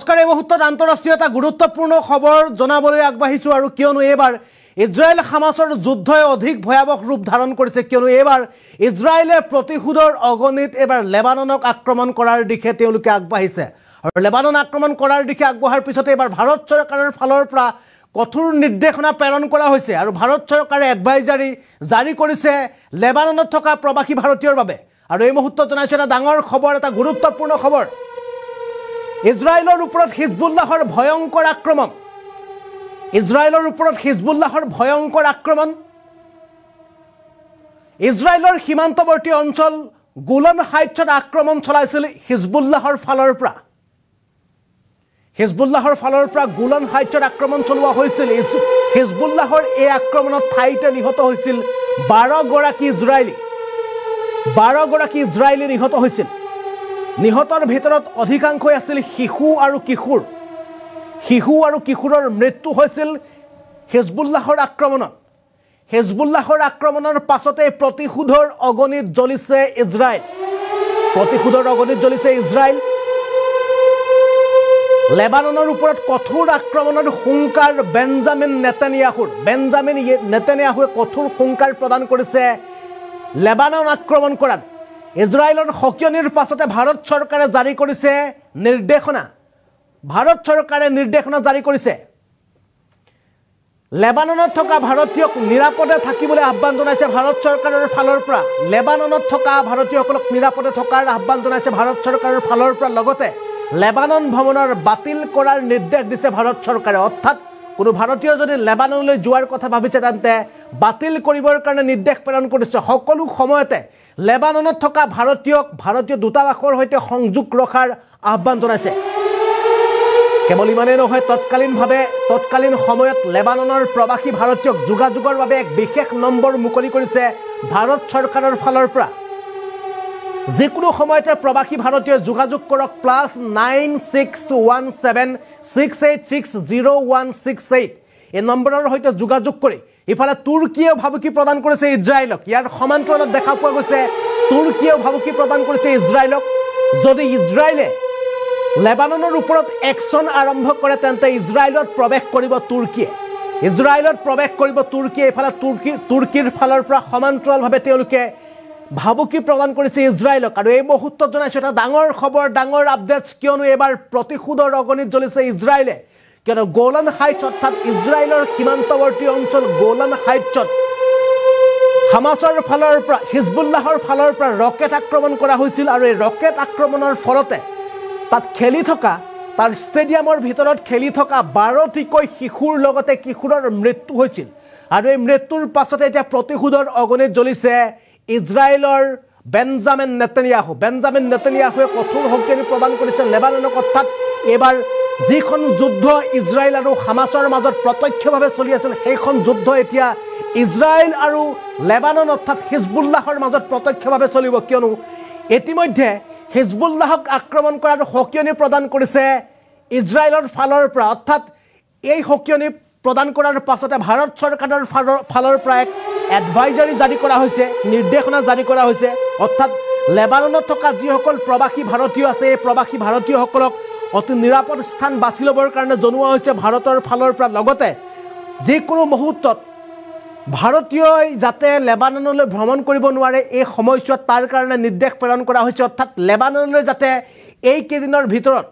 নমস্কাৰ এই মুহূৰ্তত আন্তঃৰাষ্ট্ৰীয় এটা গুৰুত্বপূৰ্ণ খবৰ জনাবলৈ আগবাঢ়িছো আৰু কিয়নো এবাৰ ইজৰাইল হামাছৰ যুদ্ধই অধিক ভয়াবহ ৰূপ ধাৰণ কৰিছে কিয়নো এবাৰ ইজৰাইলে প্ৰতিশোধৰ অগণিত এবাৰ লেবাননক আক্ৰমণ কৰাৰ দিশে তেওঁলোকে আগবাঢ়িছে আৰু লেবানন আক্ৰমণ কৰাৰ দিশে আগবঢ়াৰ পিছতে এবাৰ ভাৰত চৰকাৰৰ ফালৰ পৰা কঠোৰ নিৰ্দেশনা প্ৰেৰণ কৰা হৈছে আৰু ভাৰত চৰকাৰে এডভাইজাৰী জাৰি কৰিছে লেবাননত থকা প্ৰবাসী ভাৰতীয়ৰ বাবে আৰু এই মুহূৰ্তত জনাইছো এটা ডাঙৰ খবৰ এটা গুৰুত্বপূৰ্ণ খবৰ ইজৰাইলৰ ওপৰত হিজবুল্লাহৰ ভয়ংকৰ আক্ৰমণ ইজৰাইলৰ ওপৰত হিজবুল্লাহৰ ভয়ংকৰ আক্ৰমণ ইজৰাইলৰ সীমান্তৱৰ্তী অঞ্চল গোলান হাইটছত আক্ৰমণ চলাইছিল হিজবুল্লাহৰ ফালৰ পৰা গোলান হাইটছত আক্ৰমণ চলোৱা হৈছিল হিজবুল্লাহৰ এই আক্ৰমণত ঠাইতে নিহত হৈছিল 12 গৰাকী ইজৰাইলী নিহত হৈছিল নিহতৰ ভিতৰত অধিকাংশই আছিল শিশু আৰু কিশোৰৰ মৃত্যু হৈছিল হিজবুল্লাহৰ আক্ৰমণৰ পাছতে প্ৰতিশোধৰ অগণিত জ্বলিছে ইজৰাইল লেবাননৰ ওপৰত কঠোৰ আক্ৰমণৰ হুংকাৰ বেঞ্জামিন নেতানিয়াহুৱে কঠোৰ হুংকাৰ প্ৰদান কৰিছে লেবানন আক্ৰমণ কৰাত ইজৰাইলৰ সকিয়নিৰ পাছতে ভাৰত চৰকাৰে জাৰি কৰিছে নিৰ্দেশনা জাৰি কৰিছে লেবাননত থকা ভাৰতীয়ক নিৰাপদে থাকিবলৈ আহ্বান জনাইছে ভাৰত চৰকাৰৰ ফালৰ পৰা লেবাননত থকা ভাৰতীয়সকলক নিৰাপদে থকাৰ আহ্বান জনাইছে ভাৰত চৰকাৰৰ ফালৰ পৰা লগতে লেবানন ভ্ৰমণৰ বাতিল কৰাৰ নিৰ্দেশ দিছে ভাৰত চৰকাৰে অৰ্থাৎ কোনো ভাৰতীয় যদি লেবাননলৈ যোৱাৰ কথা ভাবিছে তেন্তে বাতিল কৰিবৰ কাৰণে নিৰ্দেশ প্ৰেৰণ কৰিছে সকলো সময়তে লেবাননত থকা ভাৰতীয় দূতাবাসৰ সৈতে সংযোগ ৰখাৰ আহ্বান জনাইছে কেৱল ইমানেই নহয় তৎকালীন সময়ত লেবাননৰ প্ৰবাসী ভাৰতীয়ক যোগাযোগৰ বাবে এক বিশেষ নম্বৰ মুকলি কৰিছে ভাৰত চৰকাৰৰ ফালৰ পৰা যিকোনো সময়তে প্ৰবাসী ভাৰতীয় যোগাযোগ কৰক +961768600168 এই নম্বৰৰ সৈতে যোগাযোগ কৰি ইফালে তুৰ্কীয়ে ভাবুকি প্ৰদান কৰিছে ইজৰাইলক ইয়াৰ সমান্তৰালত দেখা পোৱা গৈছে তুৰ্কীয়ে ভাবুকি প্ৰদান কৰিছে ইজৰাইলক যদি ইজৰাইলে লেবাননৰ ওপৰত একশন আৰম্ভ কৰে তেন্তে ইজৰাইলত প্ৰৱেশ কৰিব তুৰ্কীয়ে ইফালে তুৰ্কীৰ ফালৰ পৰা সমান্তৰালভাৱে তেওঁলোকে ভাবুকি প্ৰদান কৰিছে ইজৰাইলক আৰু এই মুহূৰ্তত জনাইছো এটা ডাঙৰ খবৰ ডাঙৰ আপডেটছ কিয়নো এবাৰ প্ৰতিশোধৰ অগণিত জ্বলিছে ইজৰাইলে কিয়নো গোলান হাইটছ অৰ্থাৎ ইজৰাইলৰ সীমান্তৱৰ্তী অঞ্চল গোলান হাইটছত হামাছৰ ফালৰ পৰা হিজবুল্লাহৰ ফালৰ পৰা ৰকেট আক্ৰমণ কৰা হৈছিল আৰু এই ৰকেট আক্ৰমণৰ ফলতে তাত তাৰ ষ্টেডিয়ামৰ ভিতৰত খেলি থকা 12টিকৈ শিশুৰ লগতে কিশোৰৰ মৃত্যু হৈছিল আৰু এই মৃত্যুৰ পাছতে এতিয়া প্ৰতিশোধৰ অগণিত জ্বলিছে ইজৰাইলৰ বেঞ্জামিন নেতানিয়াহুৱে কঠোৰ সঁজুলি প্ৰদান কৰিছে লেবাননক অৰ্থাৎ এবাৰ যিখন যুদ্ধ ইজৰাইল আৰু হামাছৰ মাজত প্ৰত্যক্ষভাৱে চলি আছিল সেইখন যুদ্ধ এতিয়া ইজৰাইল আৰু লেবানন অৰ্থাৎ হিজবুল্লাহৰ মাজত প্ৰত্যক্ষভাৱে চলিব কিয়নো ইতিমধ্যে হিজবুল্লাহক আক্ৰমণ কৰাৰ সকিয়নি প্ৰদান কৰিছে ইজৰাইলৰ ফালৰ পৰা অৰ্থাৎ এই সকিয়নি প্ৰদান কৰাৰ পাছতে ভাৰত চৰকাৰৰ ফালৰ পৰা এক এডভাইজাৰী জাৰি কৰা হৈছে নিৰ্দেশনা জাৰি কৰা হৈছে অৰ্থাৎ লেবাননত থকা যিসকল প্ৰবাসী ভাৰতীয় আছে এই প্ৰবাসী ভাৰতীয়সকলক অতি নিৰাপদ স্থান বাছি ল'বৰ কাৰণে জনোৱা হৈছে ভাৰতৰ ফালৰ পৰা লগতে যিকোনো মুহূৰ্তত ভাৰতীয়ই যাতে লেবাননলৈ ভ্ৰমণ কৰিব নোৱাৰে এই সময়ছোৱাত তাৰ কাৰণে নিৰ্দেশ প্ৰেৰণ কৰা হৈছে অৰ্থাৎ লেবাননলৈ যাতে এই কেইদিনৰ ভিতৰত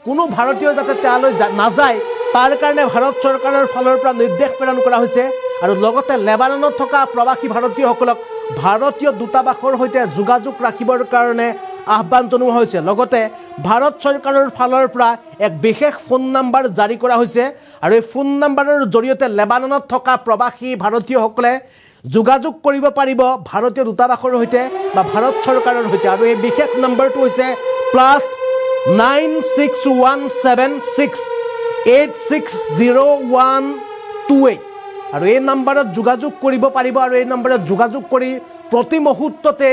কোনো ভাৰতীয় যাতে তালৈ নাযায় তাৰ কাৰণে ভাৰত চৰকাৰৰ ফালৰ পৰা নিৰ্দেশ প্ৰেৰণ কৰা হৈছে আৰু লগতে লেবাননত থকা প্ৰবাসী ভাৰতীয়সকলক ভাৰতীয় দূতাবাসৰ সৈতে যোগাযোগ ৰাখিবৰ কাৰণে আহ্বান জনোৱা হৈছে লগতে ভাৰত চৰকাৰৰ ফালৰ পৰা এক বিশেষ ফোন নম্বৰ জাৰি কৰা হৈছে আৰু এই ফোন নম্বৰৰ জৰিয়তে লেবাননত থকা প্ৰবাসী ভাৰতীয়সকলে যোগাযোগ কৰিব পাৰিব ভাৰতীয় দূতাবাসৰ সৈতে বা ভাৰত চৰকাৰৰ সৈতে আৰু এই বিশেষ নম্বৰটো হৈছে +96176860128 আৰু এই নম্বৰত যোগাযোগ কৰিব পাৰিব আৰু এই নম্বৰত যোগাযোগ কৰি প্ৰতি মুহূৰ্ততে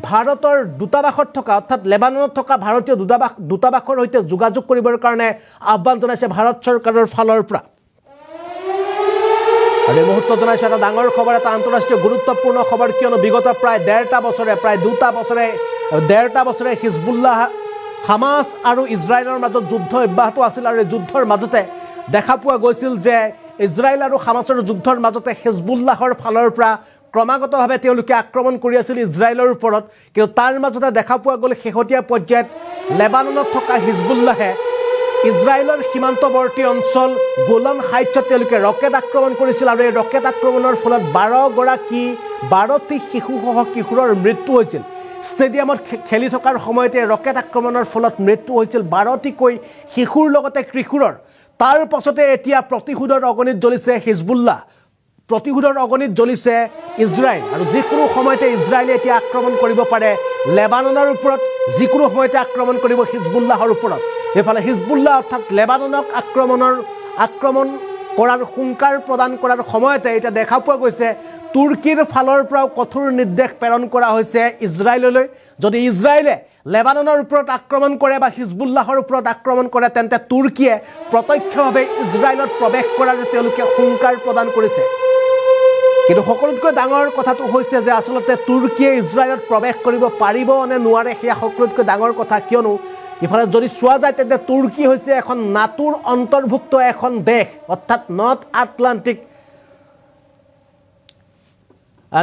ভাৰতৰ দূতাবাসত থকা অৰ্থাৎ লেবাননত থকা ভাৰতীয় দূতাবাসৰ সৈতে যোগাযোগ কৰিবৰ কাৰণে আহ্বান জনাইছে ভাৰত চৰকাৰৰ ফালৰ পৰা আৰু এই মুহূৰ্তত জনাইছে এটা ডাঙৰ খবৰ এটা আন্তঃৰাষ্ট্ৰীয় গুৰুত্বপূৰ্ণ খবৰ কিয়নো বিগত প্ৰায় 1.5 বছৰে হিজবুল্লাহ হামাস আৰু ইজৰাইলৰ মাজত যুদ্ধ অব্যাহত আছিল আৰু এই যুদ্ধৰ মাজতে দেখা পোৱা গৈছিল যে ইজৰাইল আৰু হামাছৰ যুদ্ধৰ মাজতে হিজবুল্লাহৰ ফালৰ পৰা ক্ৰমাগতভাৱে তেওঁলোকে আক্ৰমণ কৰি আছিল ইজৰাইলৰ ওপৰত কিন্তু তাৰ মাজতে দেখা পোৱা গ'ল শেহতীয়া পৰ্যায়ত লেবাননত থকা হিজবুল্লাহে ইজৰাইলৰ সীমান্তৱৰ্তী অঞ্চল গোলান হাইটছত তেওঁলোকে ৰকেট আক্ৰমণ কৰিছিল আৰু এই ৰকেট আক্ৰমণৰ ফলত 12টি শিশুসহ কিশোৰৰ মৃত্যু হৈছিল ষ্টেডিয়ামত খেলি থকাৰ সময়তে ৰকেট আক্ৰমণৰ ফলত মৃত্যু হৈছিল 12টিকৈ শিশুৰ লগতে কিশোৰৰ তাৰ পাছতে এতিয়া প্ৰতিশোধৰ অগণিত জ্বলিছে হিজবুল্লাহ প্ৰতিশোধৰ অগণিত জ্বলিছে ইজৰাইল আৰু যিকোনো সময়তে ইজৰাইলে এতিয়া আক্ৰমণ কৰিব পাৰে লেবাননৰ ওপৰত যিকোনো সময়তে আক্ৰমণ কৰিব হিজবুল্লাহৰ ওপৰত এফালে হিজবুল্লাহ অৰ্থাৎ লেবাননক আক্ৰমণ কৰাৰ হুংকাৰ প্ৰদান কৰাৰ সময়তে এতিয়া দেখা পোৱা গৈছে তুৰ্কীৰ ফালৰ পৰাও কঠোৰ নিৰ্দেশ প্ৰেৰণ কৰা হৈছে ইজৰাইললৈ যদি ইজৰাইলে লেবাননৰ ওপৰত আক্ৰমণ কৰে বা হিজবুল্লাহৰ ওপৰত আক্ৰমণ কৰে তেন্তে তুৰ্কীয়ে প্ৰত্যক্ষভাৱে ইজৰাইলত প্ৰৱেশ কৰাৰ তেওঁলোকে হুংকাৰ প্ৰদান কৰিছে কিন্তু সকলোতকৈ ডাঙৰ কথাটো হৈছে যে আসলতে তুৰ্কীয়ে ইজৰাইলত প্ৰৱেশ কৰিব পাৰিব নে নোৱাৰে সেয়া সকলোতকৈ ডাঙৰ কথা কিয়নো ইফালে যদি চোৱা যায় তেন্তে তুৰ্কী হৈছে এখন নাটোৰ অন্তৰ্ভুক্ত এখন দেশ অৰ্থাৎ নৰ্থ আটলান্টিক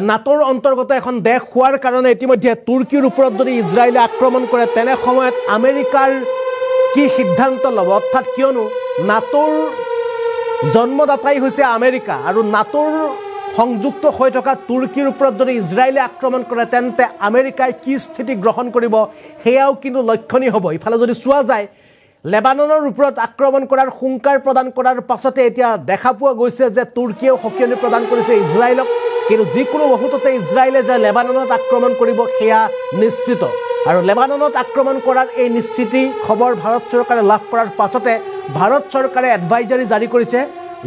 নাটোৰ অন্তৰ্গত এখন দেশ হোৱাৰ কাৰণে ইতিমধ্যে তুৰ্কীৰ ওপৰত যদি ইজৰাইলে আক্ৰমণ কৰে তেনে সময়ত আমেৰিকাৰ কি সিদ্ধান্ত ল'ব অৰ্থাৎ কিয়নো নাটোৰ জন্মদাতাই হৈছে আমেৰিকা আৰু নাটোৰ সংযুক্ত হৈ থকা তুৰ্কীৰ ওপৰত যদি ইজৰাইলে আক্ৰমণ কৰে তেন্তে আমেৰিকাই কি স্থিতি গ্ৰহণ কৰিব সেয়াও কিন্তু লক্ষণীয় হ'ব ইফালে যদি চোৱা যায় লেবাননৰ ওপৰত আক্ৰমণ কৰাৰ হুংকাৰ প্ৰদান কৰাৰ পাছতে এতিয়া দেখা পোৱা গৈছে যে তুৰ্কীয়েও সকিয়নি প্ৰদান কৰিছে ইজৰাইলক কিন্তু যিকোনো মুহূৰ্ততে ইজৰাইলে যে লেবাননত আক্ৰমণ কৰিব সেয়া নিশ্চিত আৰু লেবাননত আক্ৰমণ কৰাৰ এই নিশ্চিতি খবৰ ভাৰত চৰকাৰে লাভ কৰাৰ পাছতে ভাৰত চৰকাৰে এডভাইজাৰী জাৰি কৰিছে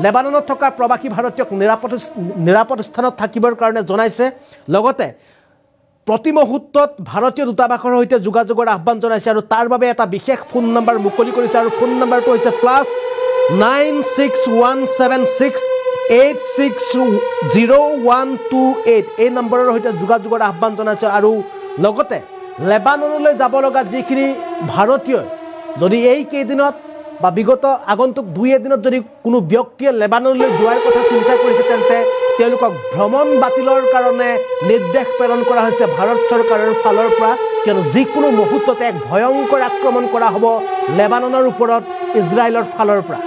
লেবাননত থকা প্ৰবাসী ভাৰতীয়ক নিৰাপদ স্থানত থাকিবৰ কাৰণে জনাইছে লগতে প্ৰতি মুহূৰ্তত ভাৰতীয় দূতাবাসৰ সৈতে যোগাযোগৰ আহ্বান জনাইছে আৰু তাৰ বাবে এটা বিশেষ ফোন নম্বৰ মুকলি কৰিছে আৰু ফোন নম্বৰটো হৈছে +96176860128 এই নম্বৰৰ সৈতে যোগাযোগৰ আহ্বান জনাইছে আৰু লগতে লেবাননলৈ যাব লগা যিখিনি ভাৰতীয় যদি এই কেইদিনত বা বিগত আগন্তুক 2 দিনত যদি কোনো ব্যক্তিয়ে লেবাননলৈ যোৱাৰ কথা চিন্তা কৰিছে তেন্তে তেওঁলোকক ভ্ৰমণ বাতিলৰ কাৰণে নিৰ্দেশ প্ৰেৰণ কৰা হৈছে ভাৰত চৰকাৰৰ ফালৰ পৰা কিয়নো যিকোনো মুহূৰ্ততে এক ভয়ংকৰ আক্ৰমণ কৰা হ'ব লেবাননৰ ওপৰত ইজৰাইলৰ ফালৰ পৰা